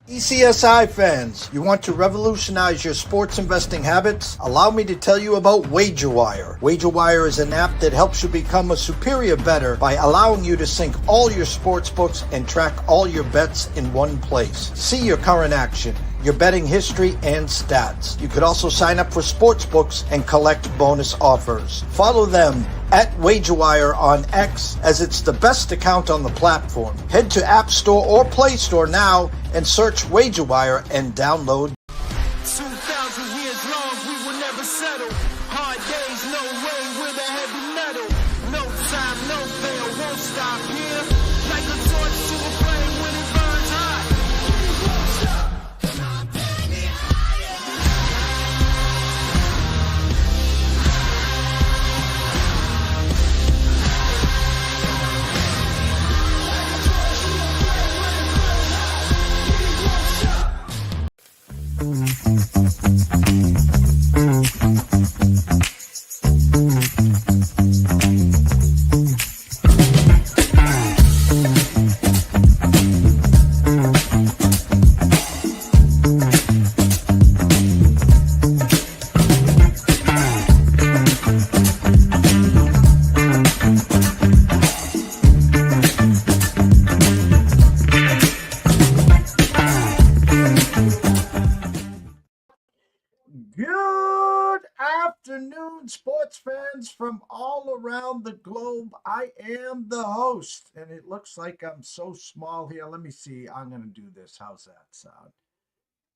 ECSI fans, you want to revolutionize your sports investing habits? Allow me to tell you about WagerWire. WagerWire is an app that helps you become a superior bettor by allowing you to sync all your sports books and track all your bets in one place. See your current action, your betting history, and stats. You could also sign up for sports books and collect bonus offers. Follow them at WagerWire on X, as it's the best account on the platform. Head to App Store or Play Store now and search WagerWire and download. 2,000 years long, we will never settle. Hard days, no way, with a heavy metal. No time, no fail, won't stop here. Like a torch to a flame when it burns hot. Good afternoon, sports fans from all around the globe. I am the host, and it looks like I'm so small here. Let me see. I'm going to do this. How's that sound?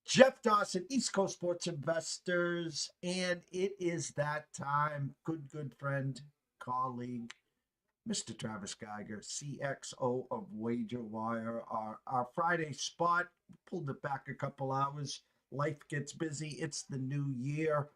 Jeff Dawson, East Coast Sports Investors, and it is that time. Good friend, colleague, Mr. Travis Geiger, CXO of WagerWire. Our Friday spot, pulled it back a couple hours. Life gets busy. It's the new year.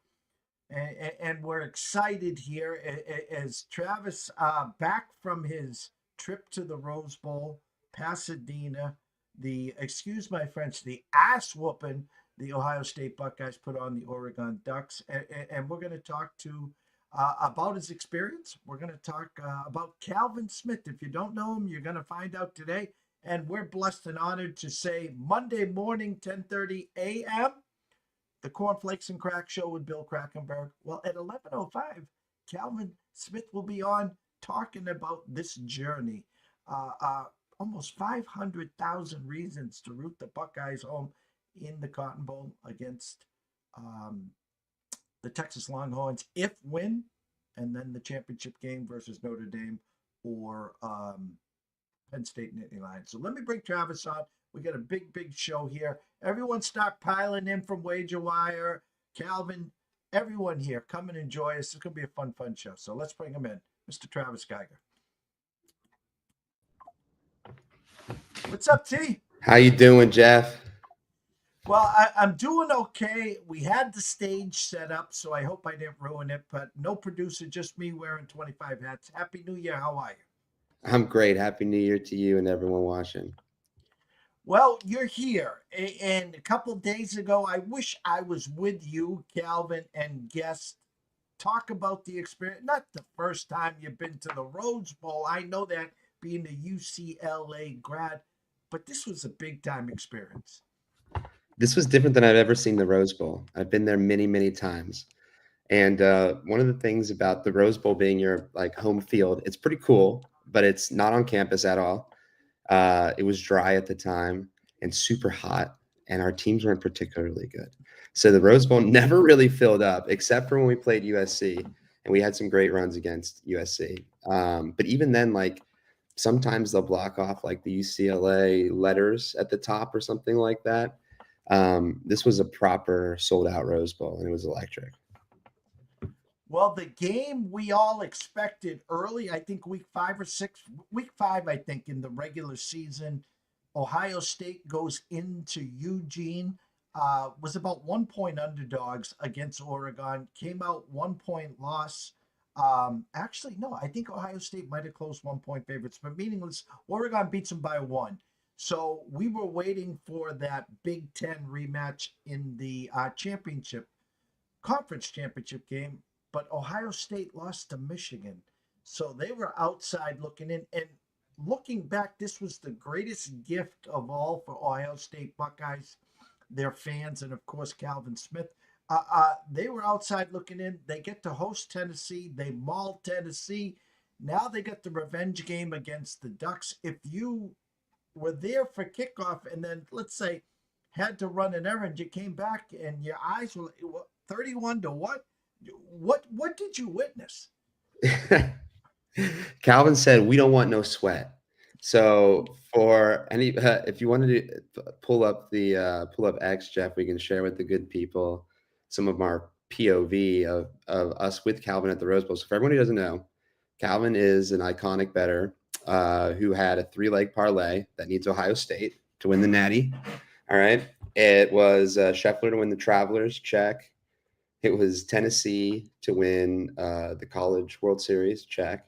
And we're excited here as Travis, back from his trip to the Rose Bowl, Pasadena, excuse my French, the ass whooping the Ohio State Buckeyes put on the Oregon Ducks. And we're going to talk about his experience. We're going to talk about Calvin Smith. If you don't know him, you're going to find out today. And we're blessed and honored to say Monday morning, 10:30 a.m., the Cornflakes and Crack Show with Bill Krackenberg. Well, at 11:05, Calvin Smith will be on talking about this journey. Almost 500,000 reasons to root the Buckeyes home in the Cotton Bowl against the Texas Longhorns, if win, and then the championship game versus Notre Dame or Penn State Nittany Lions. So let me bring Travis on. We got a big show here. Everyone start piling in from WagerWire. Calvin, everyone here, come and enjoy us. It's going to be a fun show. So let's bring him in. Mr. Travis Geiger. What's up, T? How you doing, Jeff? Well, I'm doing okay. We had the stage set up, so I hope I didn't ruin it. But no producer, just me wearing 25 hats. Happy New Year. How are you? I'm great. Happy New Year to you and everyone watching. Well, you're here. And a couple of days ago, I wish I was with you, Calvin, and guests. Talk about the experience. Not the first time you've been to the Rose Bowl. I know that being a UCLA grad, but this was a big-time experience. This was different than I've ever seen the Rose Bowl. I've been there many times. And one of the things about the Rose Bowl being your home field, it's pretty cool, but it's not on campus at all. It was dry at the time and super hot, and our teams weren't particularly good. So the Rose Bowl never really filled up, except for when we played USC, and we had some great runs against USC. But even then, sometimes they'll block off the UCLA letters at the top or something like that. This was a proper sold-out Rose Bowl, and it was electric. Well, the game we all expected early, I think week 5, I think, in the regular season, Ohio State goes into Eugene, was about 1 point underdogs against Oregon, came out 1 point loss. Actually, no, I think Ohio State might have closed 1 point favorites, but meaningless. Oregon beats them by 1. So we were waiting for that Big Ten rematch in the conference championship game. But Ohio State lost to Michigan. So they were outside looking in. And looking back, this was the greatest gift of all for Ohio State Buckeyes, their fans, and of course Calvin Smith. They were outside looking in. They get to host Tennessee. They mauled Tennessee. Now they got the revenge game against the Ducks. If you were there for kickoff and then, let's say, had to run an errand, you came back and your eyes were 31 to what? What did you witness? Calvin said, "We don't want no sweat." So for any, if you wanted to pull up X, Jeff, we can share with the good people some of our POV of us with Calvin at the Rose Bowl. So for everyone who doesn't know, Calvin is an iconic bettor who had a 3-leg parlay that needs Ohio State to win the Natty. All right, it was Scheffler to win the Travelers, check. It was Tennessee to win the College World Series, check.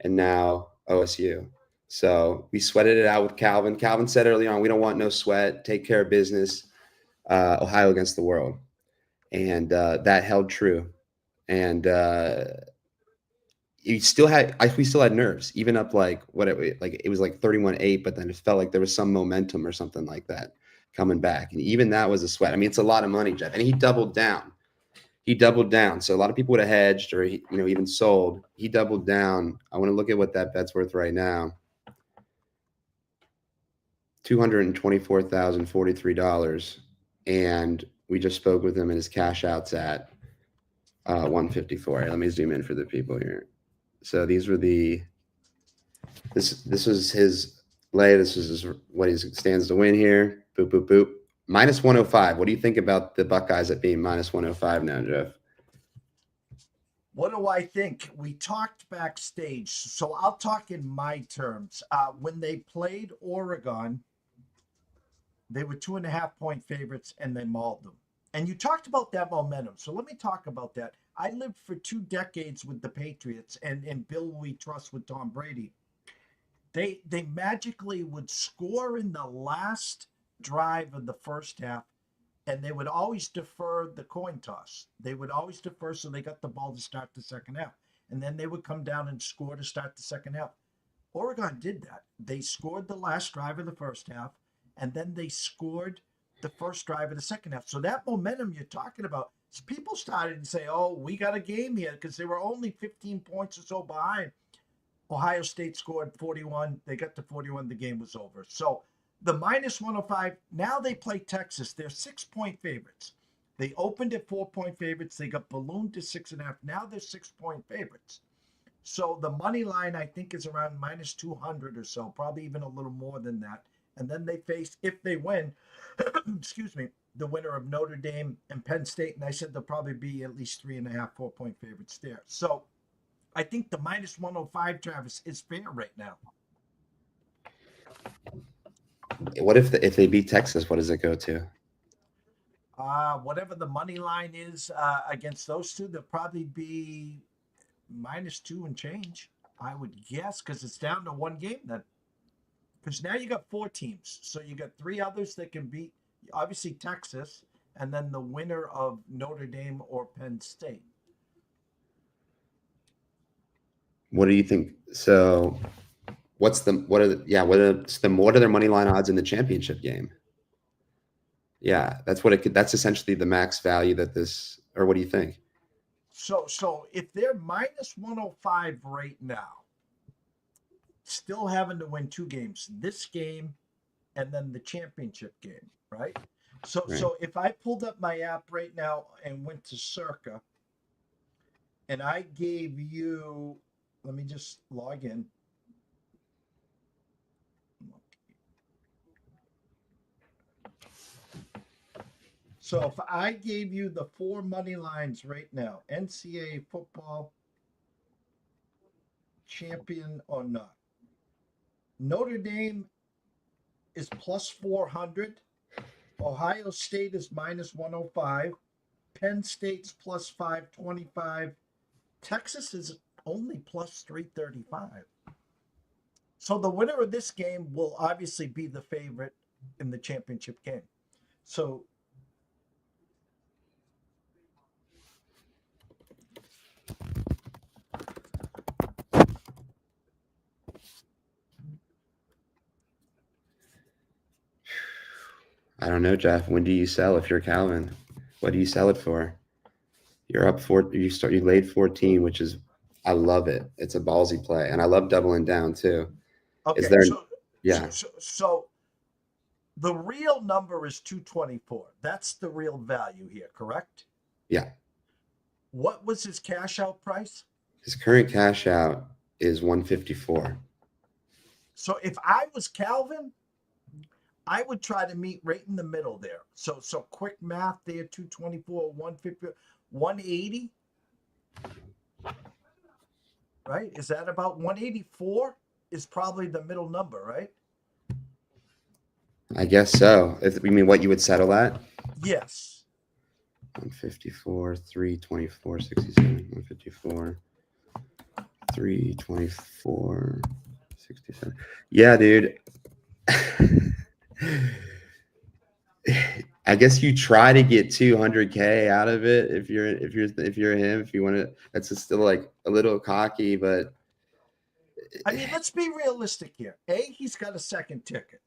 And now OSU. So we sweated it out with Calvin. Calvin said early on, we don't want no sweat, take care of business, Ohio against the world. And that held true. And we still had nerves, even up like it was like 31-8, but then it felt like there was some momentum or something like that coming back. And even that was a sweat. I mean, it's a lot of money, Jeff. And he doubled down. So a lot of people would have hedged or even sold. He doubled down. I want to look at what that bet's worth right now. $224,043. And we just spoke with him and his cash out's at 154. Let me zoom in for the people here. So these were this was his lay. This is what he stands to win here. Boop, boop, boop. Minus 105. What do you think about the Buckeyes at being minus 105 now, Jeff? What do I think? We talked backstage, so I'll talk in my terms. When they played Oregon, they were 2.5-point favorites and they mauled them. And you talked about that momentum. So let me talk about that. I lived for 2 decades with the Patriots and Bill We Trust with Tom Brady. They magically would score in the last drive of the first half, and they would always defer the coin toss. They would always defer so they got the ball to start the second half. And then they would come down and score to start the second half. Oregon did that. They scored the last drive of the first half, and then they scored the first drive of the second half. So that momentum you're talking about, people started to say, oh, we got a game here because they were only 15 points or so behind. Ohio State scored 41. They got to 41. The game was over. So the minus 105, now they play Texas. They're 6-point favorites. They opened at 4-point favorites. They got ballooned to 6.5. Now they're 6-point favorites. So the money line, I think, is around minus 200 or so, probably even a little more than that. And then they face, if they win, excuse me, the winner of Notre Dame and Penn State. And I said there'll probably be at least 3.5, 4-point favorites there. So I think the minus 105, Travis, is fair right now. What if they beat Texas? What does it go to? Whatever the money line is against those two, they'll probably be minus 2 and change, I would guess, because it's down to one game then. Because now you got 4 teams, so you got 3 others that can beat, obviously Texas, and then the winner of Notre Dame or Penn State. What do you think? So what are their money line odds in the championship game? Yeah, that's essentially the max value that this, or what do you think? So if they're minus 105 right now, still having to win 2 games, this game and then the championship game, right? So if I pulled up my app right now and went to Circa and I gave you, let me just log in. So if I gave you the 4 money lines right now, NCAA football champion or not, Notre Dame is plus 400. Ohio State is minus 105. Penn State's plus 525. Texas is only plus 335. So the winner of this game will obviously be the favorite in the championship game. So I don't know, Jeff. When do you sell if you're Calvin? What do you sell it for? You're up 4. You laid 14, which is, I love it. It's a ballsy play, and I love doubling down too. Is Okay, there? so Yeah, so the real number is 224. That's the real value here, correct? yeah. What was his cash out price? His current cash out is 154. So if I was Calvin, I would try to meet right in the middle there. So quick math there, 224, 150, 180. Right? Is that about 184? Is probably the middle number, right? I guess so. If you mean what you would settle at? Yes. 154, 324, 67, 154, 324, 67. Yeah, dude. I guess you try to get 200K out of it if you're him. If you want to, that's just still like a little cocky, but I mean, let's be realistic here. He's got a second ticket.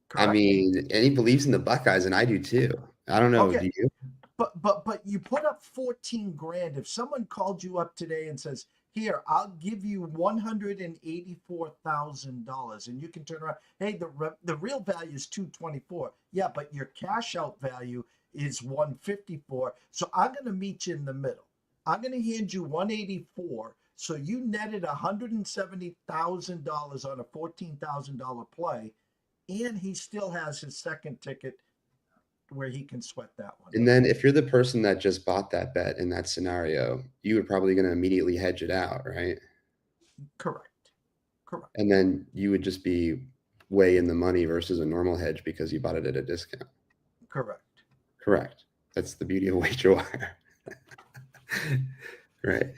Correct? I mean, and he believes in the Buckeyes, and I do too. I don't know. Okay. Do you? But you put up 14 grand. If someone called you up today and says, "Here, I'll give you $184,000," and you can turn around, hey, the real value is 224. Yeah, but your cash out value is 154. So I'm going to meet you in the middle. I'm going to hand you 184. So you netted $170,000 on a $14,000 play, and he still has his second ticket where he can sweat that one. And then if you're the person that just bought that bet in that scenario, you were probably going to immediately hedge it out, right? Correct. And then you would just be way in the money versus a normal hedge because you bought it at a discount. Correct. That's the beauty of WagerWire. Right.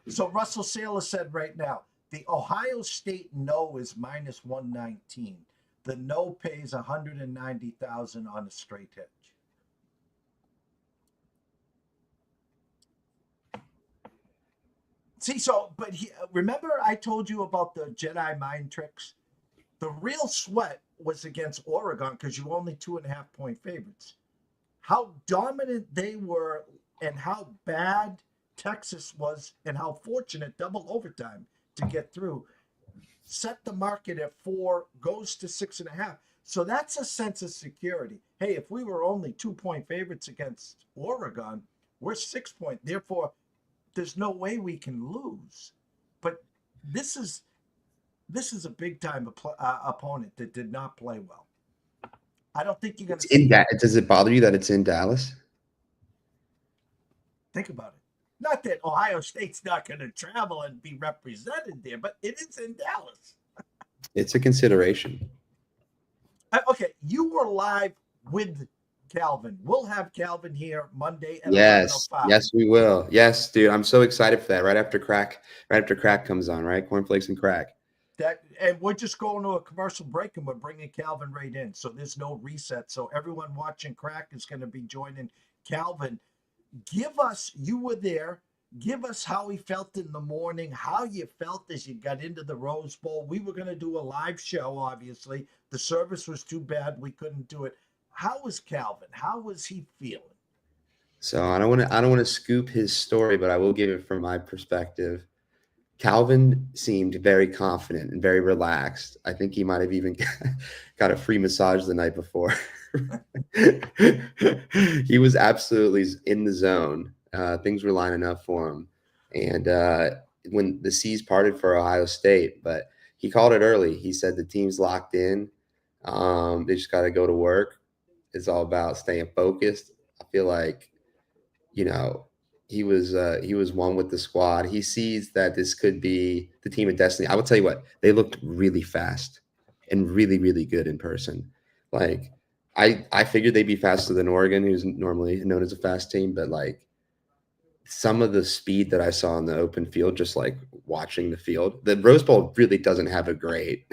So Russell Saylor said right now, the Ohio State no is minus 119. The no pays 190,000 on a straight hedge. See, remember I told you about the Jedi mind tricks? The real sweat was against Oregon because you were only 2.5 point favorites. How dominant they were and how bad Texas was and how fortunate double overtime to get through. Set the market at 4, goes to 6.5. So that's a sense of security. Hey, if we were only 2-point favorites against Oregon, we're 6 point. Therefore, there's no way we can lose. But this is a big time opponent that did not play well. I don't think you're going to see that. Does it bother you that it's in Dallas? Think about it. Not that Ohio State's not going to travel and be represented there, but it is in Dallas. It's a consideration. Okay, you were live with Calvin. We'll have Calvin here Monday at Yes, 11:05. yes, we will. Yes, dude, I'm so excited for that. Right after crack comes on, right? Cornflakes and crack. And we're just going to a commercial break, and we're bringing Calvin right in. So there's no reset. So everyone watching crack is going to be joining Calvin. You were there. Give us how he felt in the morning, how you felt as you got into the Rose Bowl. We were going to do a live show, obviously. The service was too bad. We couldn't do it. How was Calvin? How was he feeling? So I don't want to scoop his story, but I will give it from my perspective. Calvin seemed very confident and very relaxed. I think he might have even got a free massage the night before. He was absolutely in the zone. Things were lining up for him. And when the seas parted for Ohio State, but he called it early. He said the team's locked in. They just got to go to work. It's all about staying focused. I feel like, he was one with the squad. He sees that this could be the team of destiny. I will tell you what, they looked really fast and really, really good in person. Like I figured they'd be faster than Oregon, who's normally known as a fast team, but like some of the speed that I saw in the open field, just like watching the field, the Rose Bowl really doesn't have a great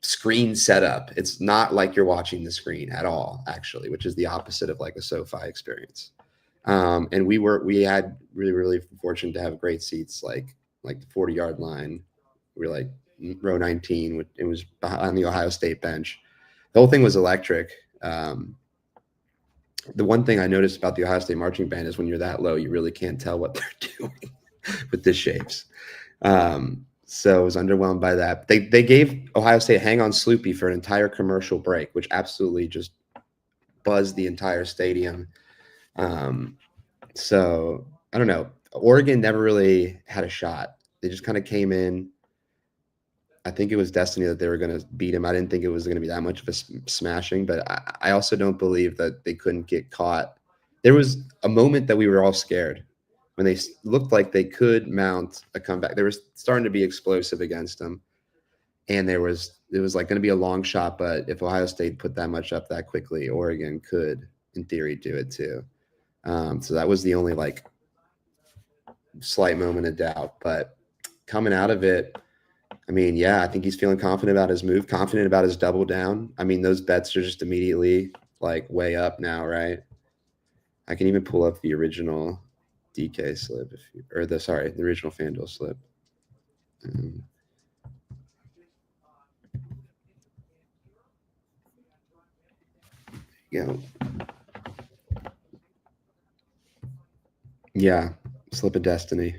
screen setup. It's not like you're watching the screen at all, actually, which is the opposite of like a SoFi experience. And we had really, really fortunate to have great seats, like the 40-yard line. We were like row 19. It was behind the Ohio State bench. The whole thing was electric. The one thing I noticed about the Ohio State marching band is when you're that low, you really can't tell what they're doing with the shapes. So I was underwhelmed by that. They gave Ohio State Hang On Sloopy for an entire commercial break, which absolutely just buzzed the entire stadium. So I don't know. Oregon never really had a shot. They just kind of came in. I think it was destiny that they were going to beat him. I didn't think it was going to be that much of a smashing, but I also don't believe that they couldn't get caught. There was a moment that we were all scared when they looked like they could mount a comeback. They were starting to be explosive against them, and it was like going to be a long shot. But if Ohio State put that much up that quickly, Oregon could, in theory, do it too. So that was the only like slight moment of doubt. But coming out of it, I mean, yeah, I think he's feeling confident about his move, confident about his double down. I mean, those bets are just immediately like way up now, right? I can even pull up the original DK slip, the original FanDuel slip. Yeah, slip of destiny.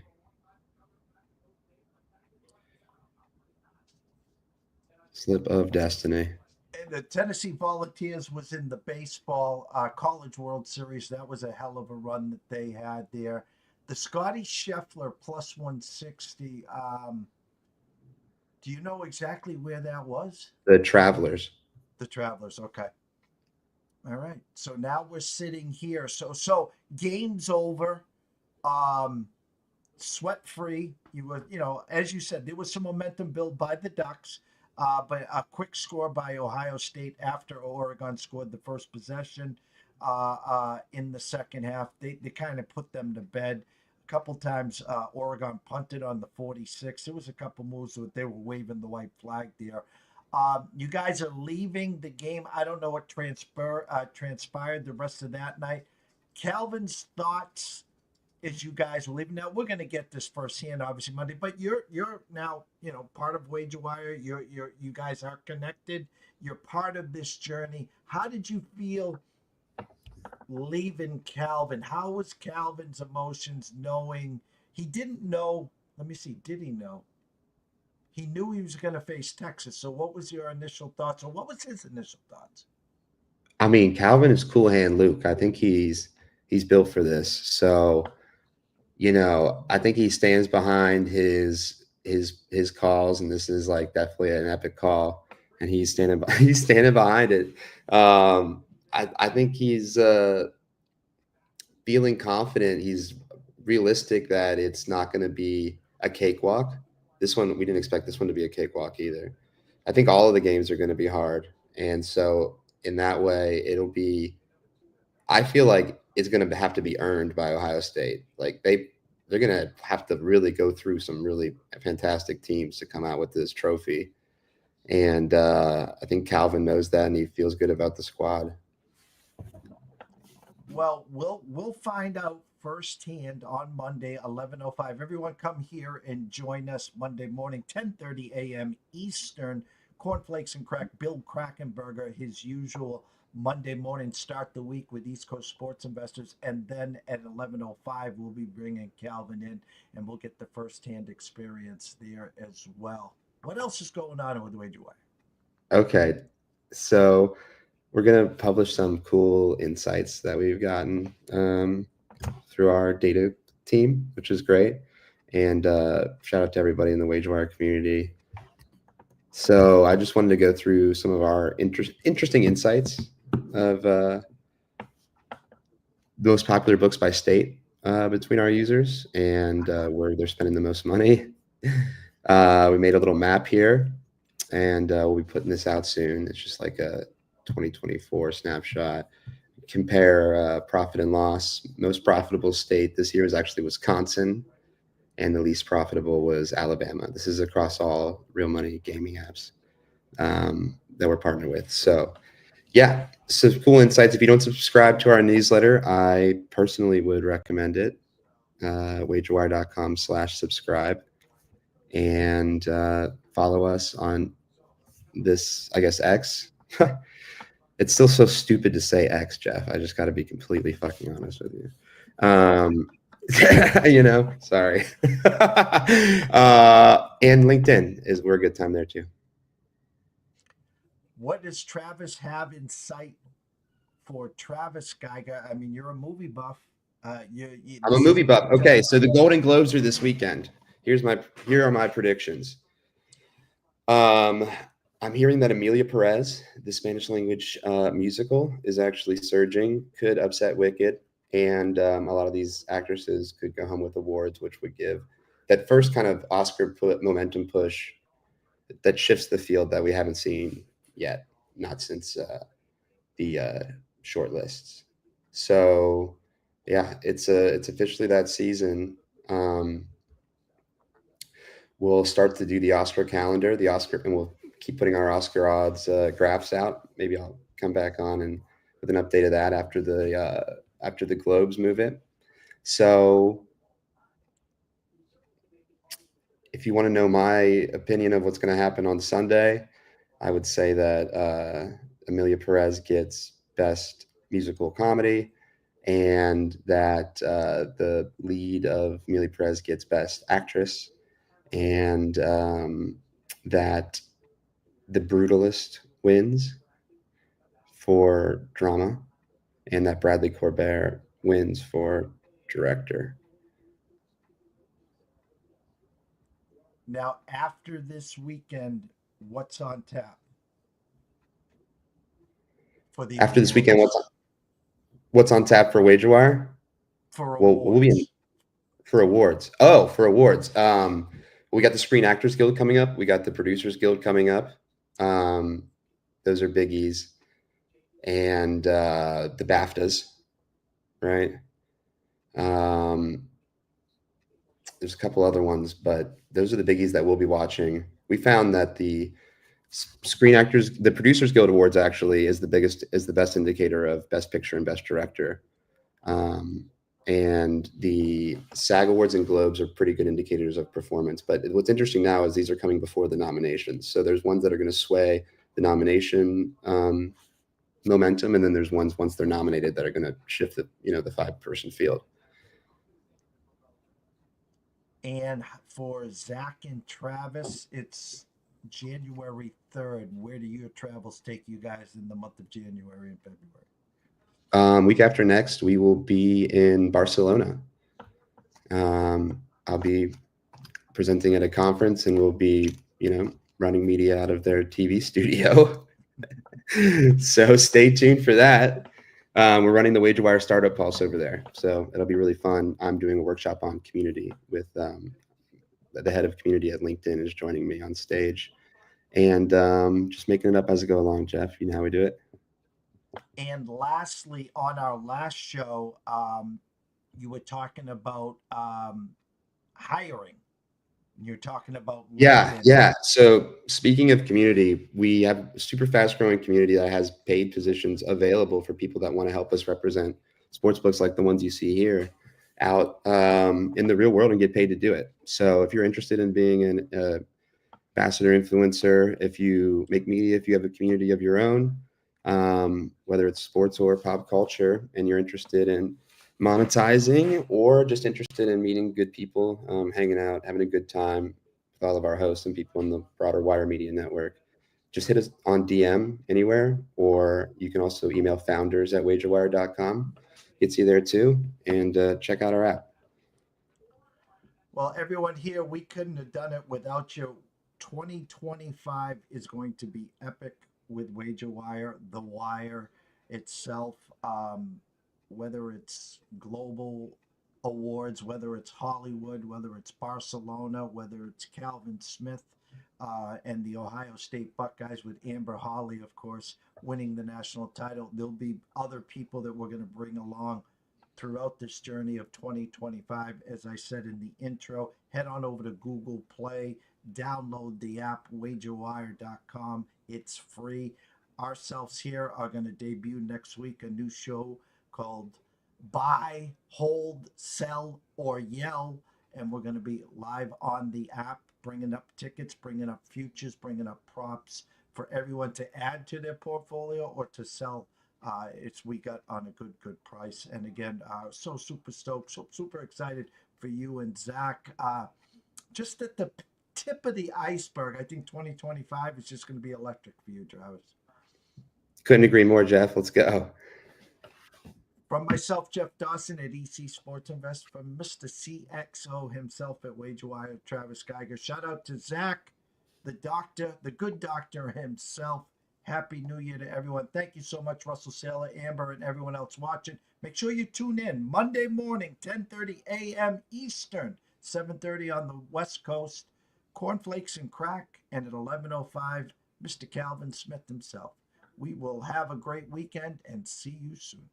Slip of destiny. And the Tennessee Volunteers was in the baseball College World Series. That was a hell of a run that they had there. The Scotty Scheffler plus 160. Do you know exactly where that was? The Travelers. The Travelers. Okay. All right. So now we're sitting here. So game's over. Sweat free. As you said, there was some momentum built by the Ducks. But a quick score by Ohio State after Oregon scored the first possession in the second half. They kind of put them to bed. A couple times Oregon punted on the 46. There was a couple moves that they were waving the white flag there. You guys are leaving the game. I don't know what transpired the rest of that night. Calvin's thoughts as you guys were leaving. Now we're going to get this firsthand, obviously Monday, but you're now part of WagerWire. You guys are connected. You're part of this journey. How did you feel leaving Calvin? How was Calvin's emotions knowing he didn't know? Let me see. Did he know? He knew he was going to face Texas. So what was your initial thoughts, or what was his initial thoughts? I mean, Calvin is cool hand Luke. I think he's built for this. So, I think he stands behind his calls, and this is like definitely an epic call, and he's standing behind it. I think he's feeling confident. He's realistic that it's not going to be a cakewalk. This one, we didn't expect this one to be a cakewalk either. I think all of the games are going to be hard, and so in that way, I feel like it's going to have to be earned by Ohio State. Like they're going to have to really go through some really fantastic teams to come out with this trophy. And I think Calvin knows that, and he feels good about the squad. Well, we'll find out firsthand on Monday, 11:05. Everyone come here and join us Monday morning, 10:30 a.m. Eastern. Cornflakes and Crack, Bill Krakenberger, his usual Monday morning start the week with East Coast sports investors, and then at 11:05 we'll be bringing Calvin in, and we'll get the firsthand experience there as well. What else is going on with WagerWire? Okay, so we're gonna publish some cool insights that we've gotten through our data team, which is great, and shout out to everybody in the WagerWire community. So I just wanted to go through some of our interesting insights of the most popular books by state between our users and where they're spending the most money. We made a little map here, and we'll be putting this out soon. It's just like a 2024 snapshot. Compare profit and loss. Most profitable state this year is actually Wisconsin, and the least profitable was Alabama. This is across all real money gaming apps that we're partnered with. So yeah, some cool insights. If you don't subscribe to our newsletter, I personally would recommend it. wagerwire.com/subscribe, and follow us on this, I guess, X. It's still so stupid to say X, Jeff. I just got to be completely fucking honest with you. Sorry. And LinkedIn we're a good time there too. What does Travis have in sight for Travis Geiger? I mean, you're a movie buff. I'm a movie buff. Okay, so the Golden Globes are this weekend. Here are my predictions. I'm hearing that Emilia Perez, the Spanish language musical, is actually surging, could upset Wicked, and a lot of these actresses could go home with awards, which would give that first kind of Oscar momentum push that shifts the field that we haven't seen yet, not since the short lists. So, yeah, it's officially that season. We'll start to do the Oscar calendar, and we'll keep putting our Oscar odds graphs out. Maybe I'll come back on and with an update of that after the Globes move it. So if you want to know my opinion of what's going to happen on Sunday, I would say that Emilia Perez gets Best Musical Comedy, and that the lead of Emilia Perez gets Best Actress, and that The Brutalist wins for drama, and that Bradley Corbett wins for director. Now, after this weekend, what's on tap? After this weekend, what's on tap for WagerWire? For awards. We'll be in for awards. Oh, for awards. We got the Screen Actors Guild coming up. We got the Producers Guild coming up. Those are biggies. And the BAFTAs, right? There's a couple other ones, but those are the biggies that we'll be watching. We found that the Producers Guild Awards actually is the best indicator of Best Picture and Best Director. And the SAG Awards and Globes are pretty good indicators of performance. But what's interesting now is these are coming before the nominations. So there's ones that are going to sway the nomination momentum, and then there's ones once they're nominated that are going to shift the 5-person field. And for Zach and Travis, it's January 3rd. Where do your travels take you guys in the month of January and February? Week after next, we will be in Barcelona. I'll be presenting at a conference, and we'll be, running media out of their TV studio. So stay tuned for that. We're running the WagerWire Startup Pulse over there, so it'll be really fun. I'm doing a workshop on community with the head of community at LinkedIn is joining me on stage, and just making it up as I go along. Jeff, you know how we do it. And lastly, on our last show, you were talking about hiring. You're talking about LinkedIn. Yeah. So speaking of community, we have a super fast growing community that has paid positions available for people that want to help us represent sportsbooks like the ones you see here out in the real world and get paid to do it. So if you're interested in being an ambassador, influencer, if you make media, if you have a community of your own, whether it's sports or pop culture, and you're interested in monetizing or just interested in meeting good people, hanging out, having a good time with all of our hosts and people in the broader Wire Media Network, just hit us on DM anywhere, or you can also email founders@wagerwire.com. It's you there too, and check out our app. Well, everyone here, we couldn't have done it without you. 2025 is going to be epic with WagerWire, the Wire itself, whether it's global awards, whether it's Hollywood, whether it's Barcelona, whether it's Calvin Smith and the Ohio State Buckeyes with Amber Holly, of course, winning the national title. There'll be other people that we're going to bring along throughout this journey of 2025. As I said in the intro, head on over to Google Play, download the app, wagerwire.com. It's free. Ourselves here are going to debut next week a new show called Buy, Hold, Sell, or Yell. And we're going to be live on the app, bringing up tickets, bringing up futures, bringing up props, for everyone to add to their portfolio or to sell. We got on a good price. And again, so super stoked, so super excited for you and Zach. Just at the tip of the iceberg. I think 2025 is just going to be electric for you, Travis. Couldn't agree more, Jeff. Let's go. From myself, Jeff Dawson at EC Sports Invest, from Mr. CXO himself at WagerWire, Travis Geiger. Shout out to Zach, the doctor, the good doctor himself. Happy New Year to everyone. Thank you so much, Russell Saylor, Amber, and everyone else watching. Make sure you tune in Monday morning, 10:30 a.m. Eastern, 7:30 on the West Coast. Cornflakes and Crack, and at 11:05, Mr. Calvin Smith himself. We will have a great weekend and see you soon.